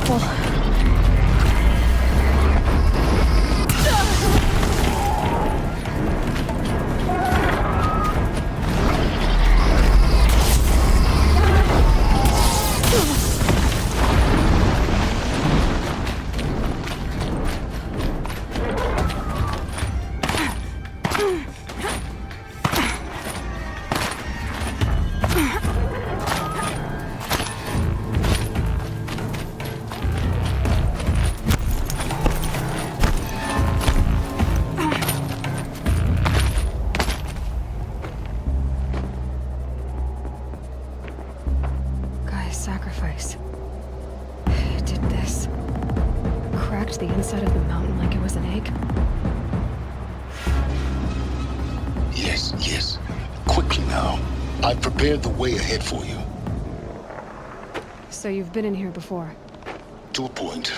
careful. Sacrifice. It did this. Cracked the inside of the mountain like it was an egg. Yes, yes. Quickly now. I've prepared the way ahead for you. So you've been in here before? To a point.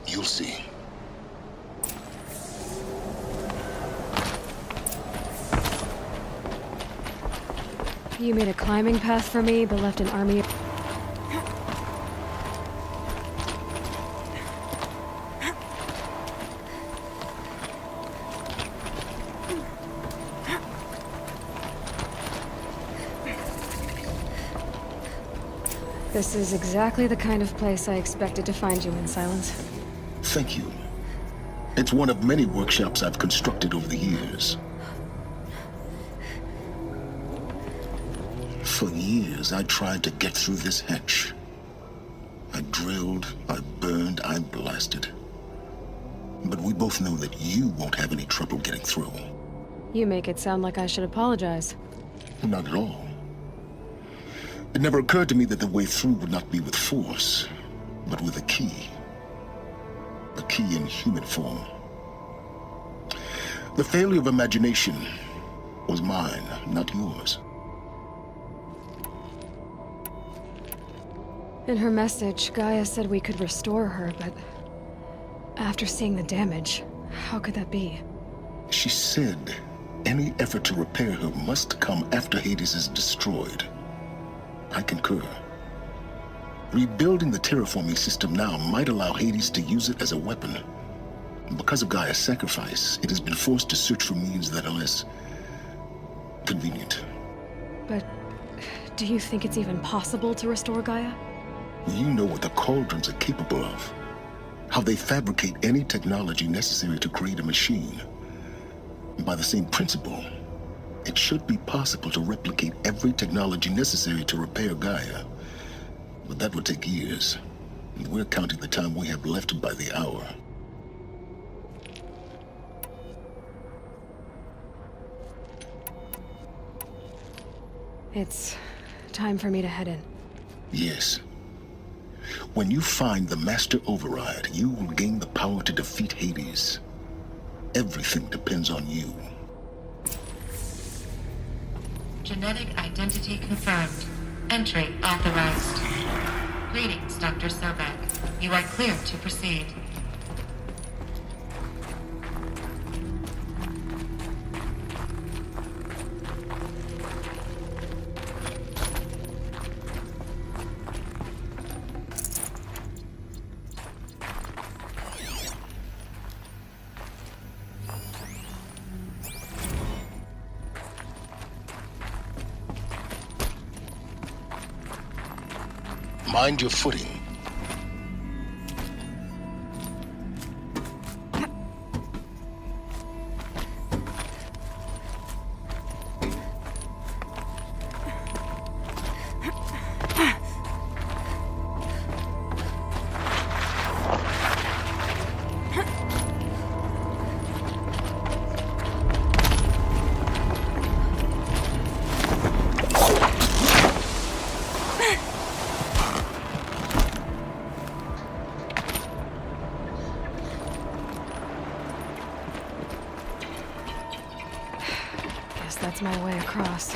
You'll see. You made a climbing path for me, but left an army. This is exactly the kind of place I expected to find you in, Silence. Thank you. It's one of many workshops I've constructed over the years. For years, I tried to get through this hatch. I drilled, I burned, I blasted. But we both know that you won't have any trouble getting through. You make it sound like I should apologize. Not at all. It never occurred to me that the way through would not be with force, but with a key. A key in human form. The failure of imagination was mine, not yours. In her message, Gaia said we could restore her, but after seeing the damage, how could that be? She said any effort to repair her must come after Hades is destroyed. I concur. Rebuilding the terraforming system now might allow Hades to use it as a weapon. Because of Gaia's sacrifice, it has been forced to search for means that are less convenient. But do you think it's even possible to restore Gaia? You know what the Cauldrons are capable of. How they fabricate any technology necessary to create a machine. By the same principle, it should be possible to replicate every technology necessary to repair Gaia. But that would take years. And we're counting the time we have left by the hour. It's time for me to head in. Yes. When you find the Master Override, you will gain the power to defeat Hades. Everything depends on you. Genetic identity confirmed. Entry authorized. Greetings, Dr. Sobek. You are clear to proceed. Mind your footing. That's my way across.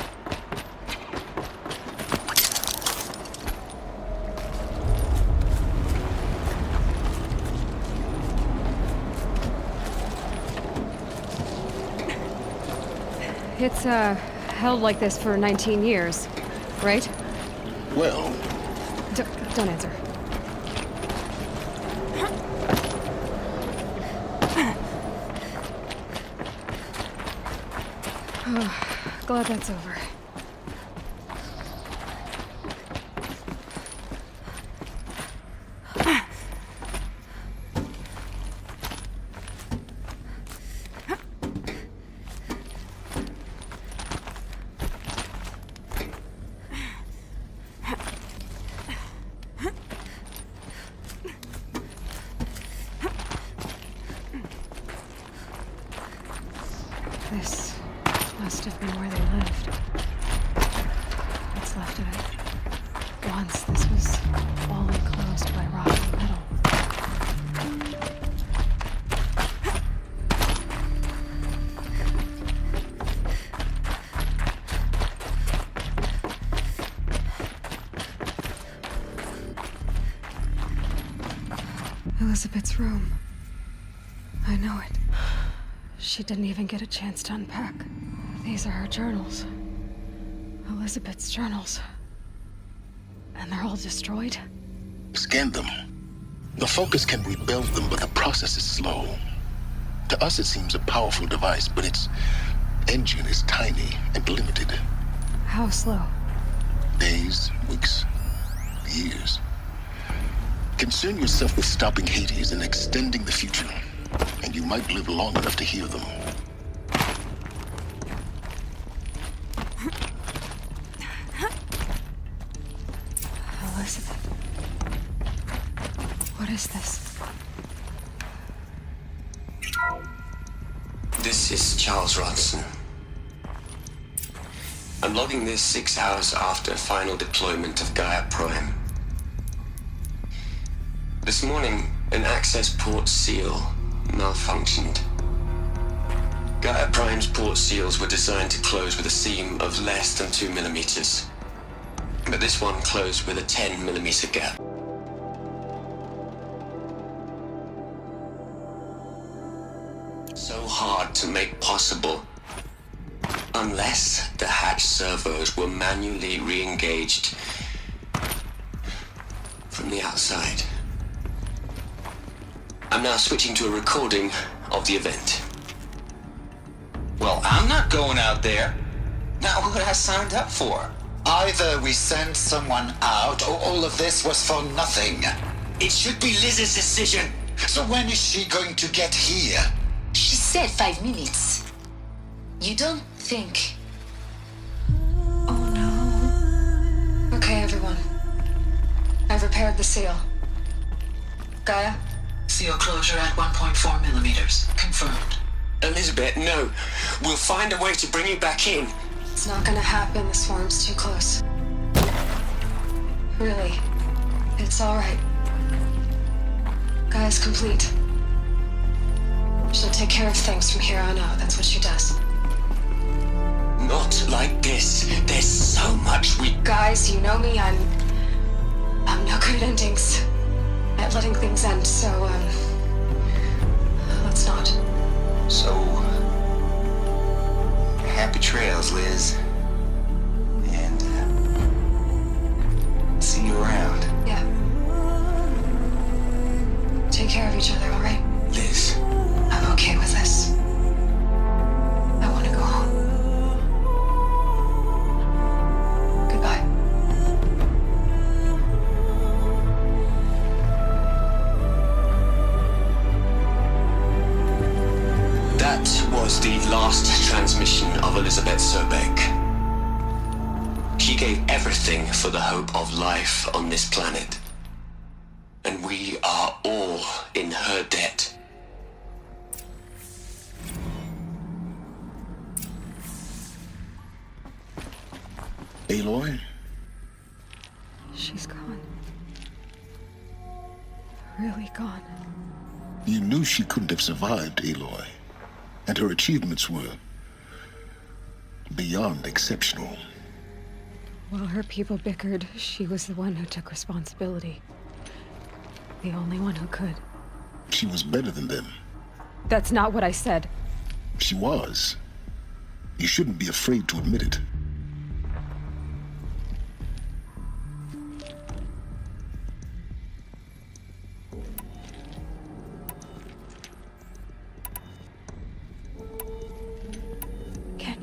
It's, held like this for 19 years, right? Well, Don't answer. Glad that's over. This must have been where they lived. What's left of it. Once this was all enclosed by rotten metal. Elizabeth's room. I know it. She didn't even get a chance to unpack. These are her journals. Elizabeth's journals. And they're all destroyed? Scan them. The Focus can rebuild them, but the process is slow. To us, it seems a powerful device, but its engine is tiny and limited. How slow? Days, weeks, years. Concern yourself with stopping Hades and extending the future, and you might live long enough to hear them. Elizabeth. What is this? This is Charles Ronson. I'm logging this 6 hours after final deployment of Gaia Prime. This morning, an access port seal malfunctioned. Gaia Prime's port seals were designed to close with a seam of less than 2 millimeters. But this one closed with a 10 millimeter gap. So hard to make possible. Unless the hatch servos were manually re-engaged from the outside. I'm now switching to a recording of the event. Well, I'm not going out there. Not what I signed up for. Either we send someone out, or all of this was for nothing. It should be Liz's decision. So when is she going to get here? She said 5 minutes. You don't think... Oh no. Okay, everyone. I've repaired the seal. Gaia? Seal closure at 1.4 millimeters. Confirmed. Elizabeth, no. We'll find a way to bring you back in. It's not gonna happen. The swarm's too close. Really. It's alright. Gaia's complete. She'll take care of things from here on out. That's what she does. Not like this. There's so much we... Guys, you know me. I'm no good at endings. At letting things end, so, let's not. So... happy trails, Liz. And, see you around. Yeah. Take care of each other, alright? Liz. I'm okay with this. I want to go home. Goodbye. That was the last transmission of Elizabeth Sobek. She gave everything for the hope of life on this planet. And we are all in her debt. Aloy? She's gone. Really gone. You knew she couldn't have survived, Aloy. And her achievements were beyond exceptional. While her people bickered, she was the one who took responsibility. The only one who could. She was better than them. That's not what I said. She was. You shouldn't be afraid to admit it.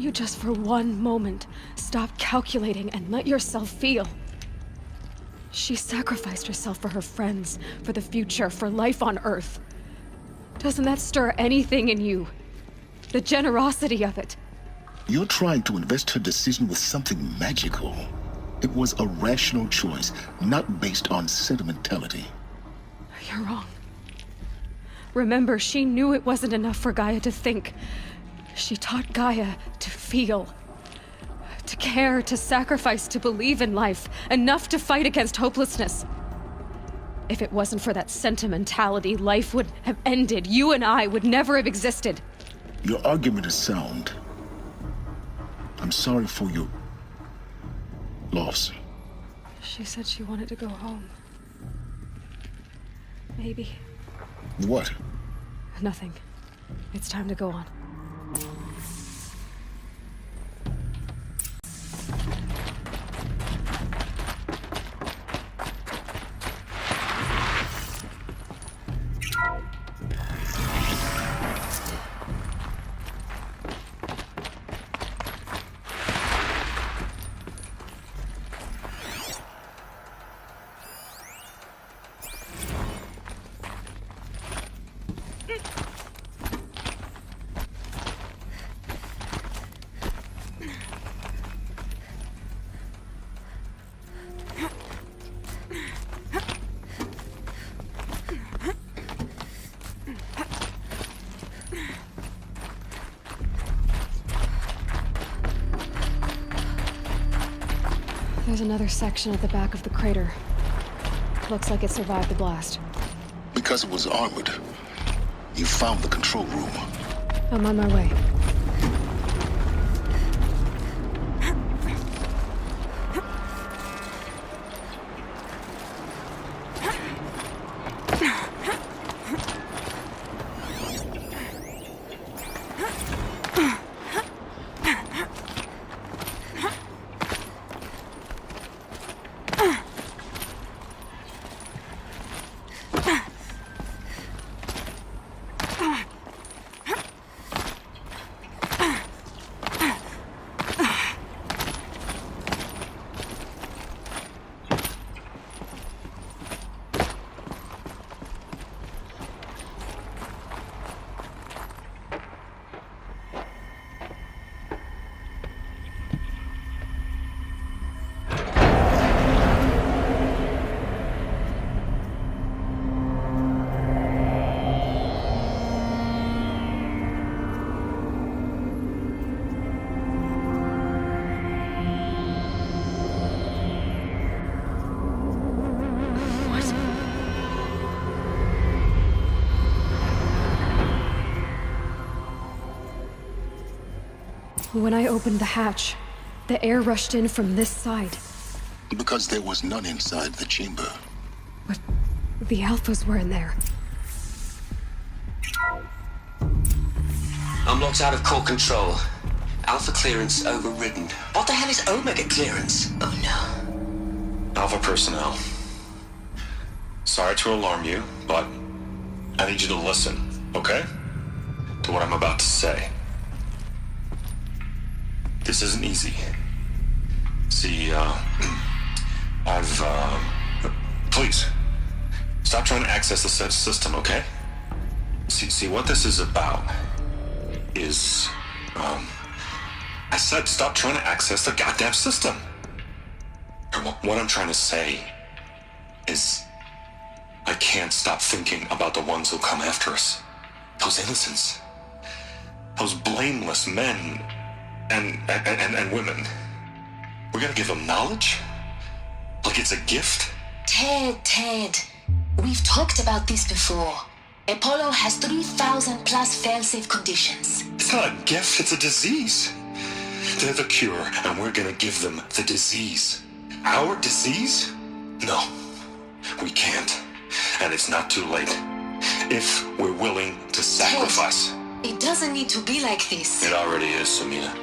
you just for one moment stop calculating and let yourself feel? She sacrificed herself for her friends, for the future, for life on Earth. Doesn't that stir anything in you? The generosity of it. You're trying to invest her decision with something magical. It was a rational choice, not based on sentimentality. You're wrong. Remember, she knew it wasn't enough for Gaia to think. She taught Gaia to feel. To care, to sacrifice, to believe in life. Enough to fight against hopelessness. If it wasn't for that sentimentality, life would have ended. You and I would never have existed. Your argument is sound. I'm sorry for your loss. She said she wanted to go home. Maybe. What? Nothing. It's time to go on. There's another section at the back of the crater. Looks like it survived the blast. Because it was armored. You found the control room. I'm on my way. When I opened the hatch, the air rushed in from this side. Because there was none inside the chamber. But the Alphas were in there. I'm locked out of core control. Alpha clearance overridden. What the hell is Omega clearance? Oh no. Alpha personnel. Sorry to alarm you, but I need you to listen, okay? To what I'm about to say. This isn't easy. See, please, stop trying to access the system, okay? See, what this is about is, I said stop trying to access the goddamn system. What I'm trying to say is, I can't stop thinking about the ones who'll come after us. Those innocents. Those blameless men and women. We're gonna give them knowledge? Like it's a gift? Ted. We've talked about this before. Apollo has 3,000 plus fail-safe conditions. It's not a gift, it's a disease. They're the cure, and we're gonna give them the disease. Our disease? No, we can't. And it's not too late. If we're willing to sacrifice. Ted, it doesn't need to be like this. It already is, Samina.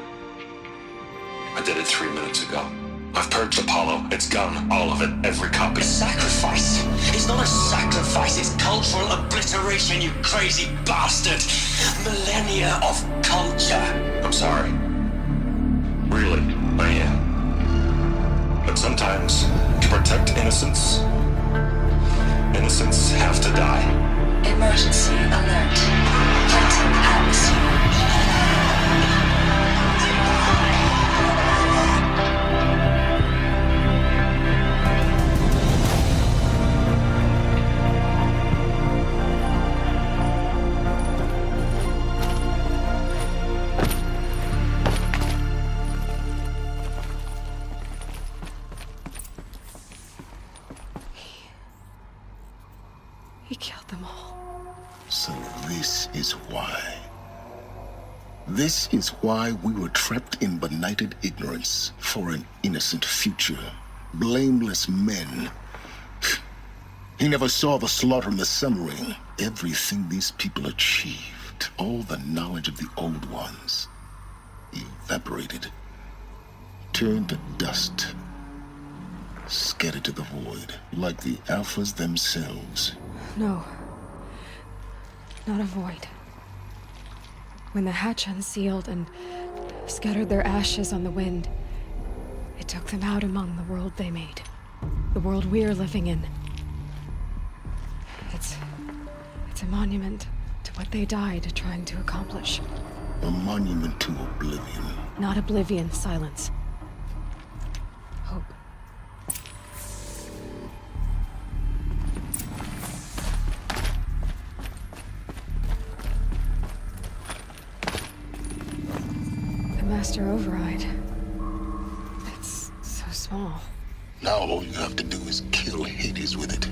I did it 3 minutes ago. I've purged Apollo. It's gone. All of it. Every copy. A sacrifice? It's not a sacrifice, it's cultural obliteration, you crazy bastard! Millennia of culture! I'm sorry. Really, I am. But sometimes, to protect innocents, innocents have to die. Emergency alert. Heightened atmosphere. He killed them all. So this is why. This is why we were trapped in benighted ignorance for an innocent future. Blameless men. He never saw the slaughter and the summering. Everything these people achieved, all the knowledge of the old ones, evaporated, turned to dust, scattered to the void, like the Alphas themselves. No. Not a void. When the hatch unsealed and scattered their ashes on the wind, it took them out among the world they made. The world we're living in. It's a monument to what they died trying to accomplish. A monument to oblivion. Not oblivion, silence. Hope. The master override. It's so small. Now all you have to do is kill Hades with it.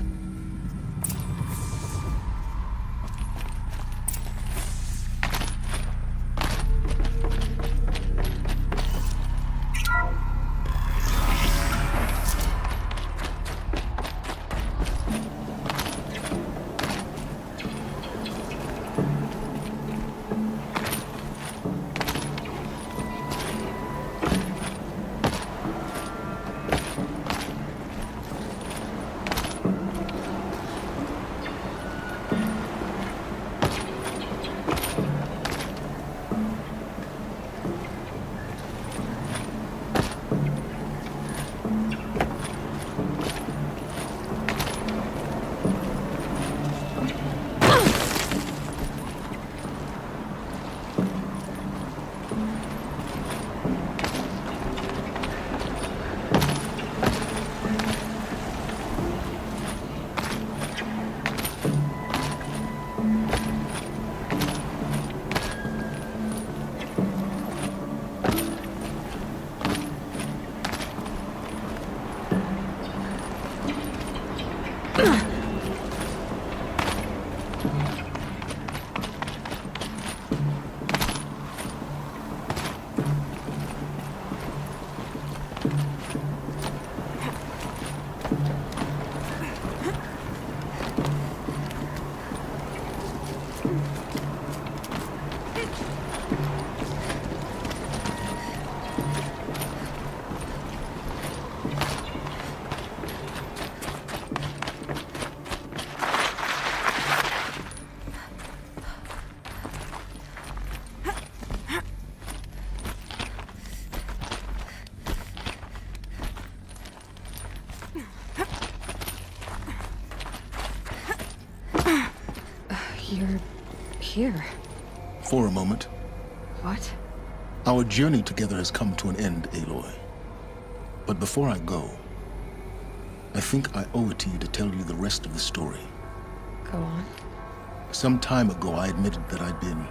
You're here. For a moment. What? Our journey together has come to an end, Aloy. But before I go, I think I owe it to you to tell you the rest of the story. Go on. Some time ago, I admitted that I'd been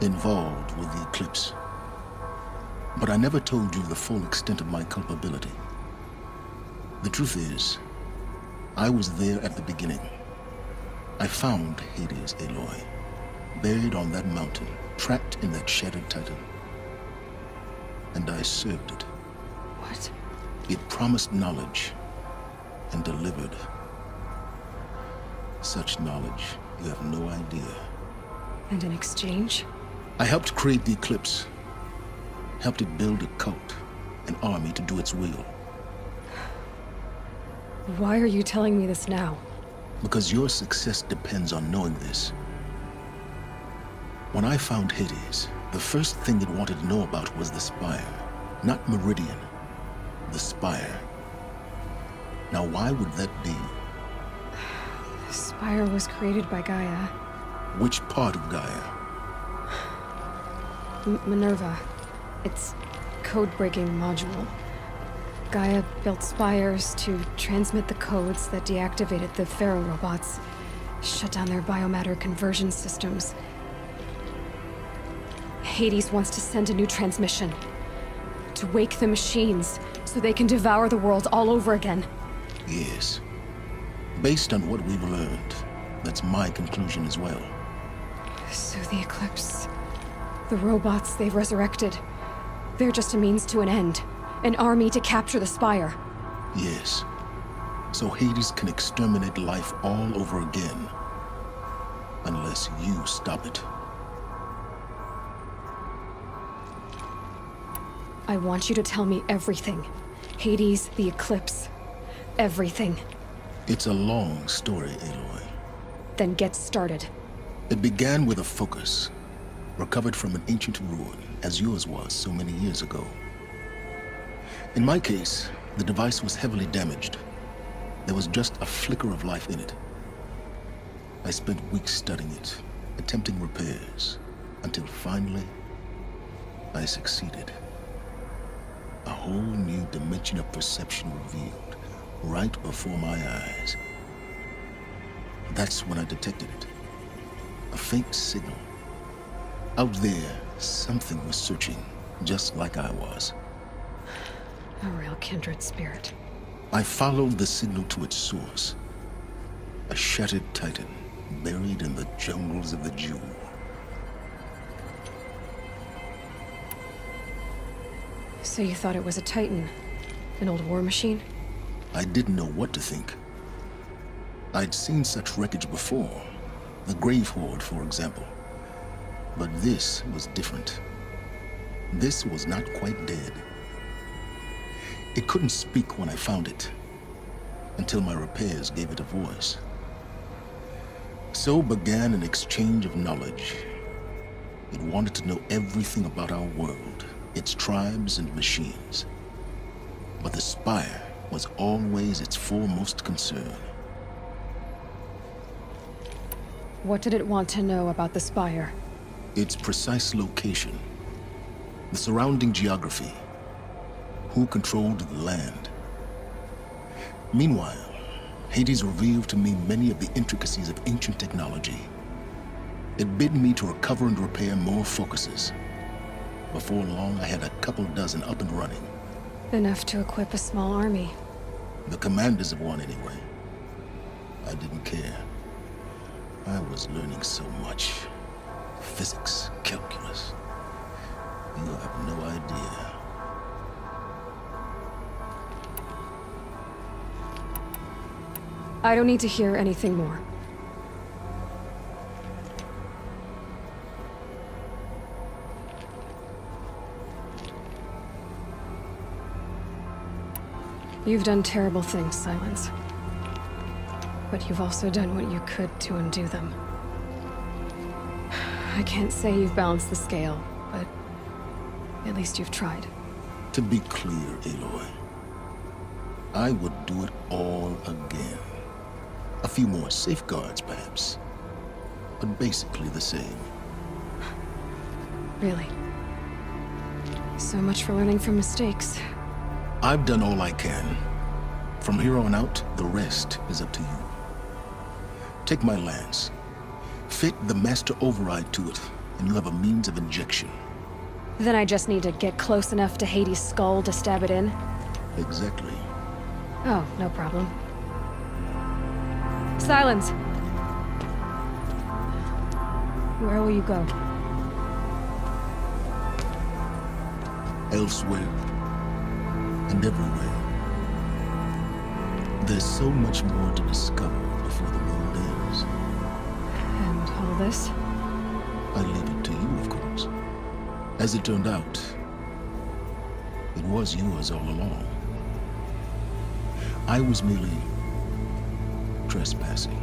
involved with the eclipse. But I never told you the full extent of my culpability. The truth is, I was there at the beginning. I found Hades, Aloy, buried on that mountain, trapped in that shattered titan. And I served it. What? It promised knowledge and delivered such knowledge you have no idea. And in exchange? I helped create the eclipse, helped it build a cult, an army to do its will. Why are you telling me this now? Because your success depends on knowing this. When I found Hades, The first thing it wanted to know about was the Spire. Not Meridian. The Spire. Now, why would that be? The Spire was created by Gaia. Which part of Gaia? Minerva. It's code-breaking module. Gaia built spires to transmit the codes that deactivated the Pharaoh robots, shut down their biomatter conversion systems. Hades wants to send a new transmission. To wake the machines, so they can devour the world all over again. Yes. Based on what we've learned, that's my conclusion as well. So the Eclipse... the robots they've resurrected... they're just a means to an end. An army to capture the Spire. Yes. So Hades can exterminate life all over again. Unless you stop it. I want you to tell me everything. Hades, the Eclipse. Everything. It's a long story, Aloy. Then get started. It began with a focus, recovered from an ancient ruin, as yours was so many years ago. In my case, the device was heavily damaged. There was just a flicker of life in it. I spent weeks studying it, attempting repairs, until finally, I succeeded. A whole new dimension of perception revealed, right before my eyes. That's when I detected it. A faint signal. Out there, something was searching, just like I was. A real kindred spirit. I followed the signal to its source. A shattered titan, buried in the jungles of the Jewel. So you thought it was a Titan? An old war machine? I didn't know what to think. I'd seen such wreckage before. The Grave Horde, for example. But this was different. This was not quite dead. It couldn't speak when I found it, until my repairs gave it a voice. So began an exchange of knowledge. It wanted to know everything about our world, its tribes and machines. But the Spire was always its foremost concern. What did it want to know about the Spire? Its precise location, the surrounding geography, who controlled the land. Meanwhile, Hades revealed to me many of the intricacies of ancient technology. It bid me to recover and repair more focuses. Before long, I had a couple dozen up and running. Enough to equip a small army. The commanders of one, anyway. I didn't care. I was learning so much. Physics, calculus. You have no idea. I don't need to hear anything more. You've done terrible things, Silence. But you've also done what you could to undo them. I can't say you've balanced the scale, but at least you've tried. To be clear, Aloy, I would do it all again. A few more safeguards, perhaps, but basically the same. Really? So much for learning from mistakes. I've done all I can. From here on out, the rest is up to you. Take my lance. Fit the master override to it, and you have a means of injection. Then I just need to get close enough to Hades' skull to stab it in? Exactly. Oh, no problem. Silence! Where will you go? Elsewhere. And everywhere. There's so much more to discover before the world ends. And all this? I leave it to you, of course. As it turned out, it was yours all along. I was merely trespassing.